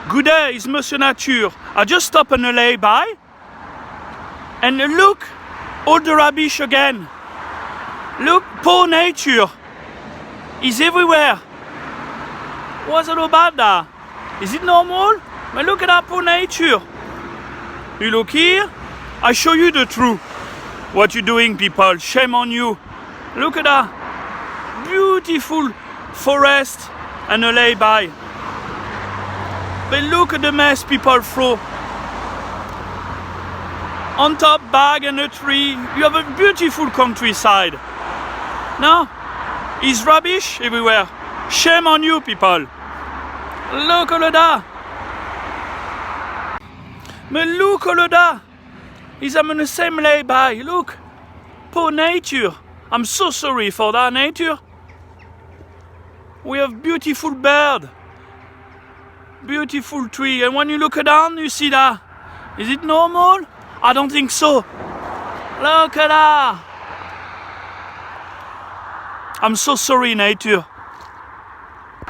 Good day, it's Monsieur Nature. I just stopped on a lay-by. And look, all the rubbish again. Look, poor nature. It's everywhere. What's all about that? Is it normal? But look at that poor nature. You look here, I show you the truth. What you doing, people? Shame on you. Look at that. Beautiful forest and a lay-by. But look at the mess people throw. On top bag and a tree. You have a beautiful countryside. No? It's rubbish everywhere. Shame on you, people. Look at that. But look at that. I'm on the same lay-by. Look. Poor nature. I'm so sorry for that nature. We have beautiful bird. Beautiful tree. And when you look down, you see that. Is it normal? I don't think so. Look at that. I'm so sorry, nature.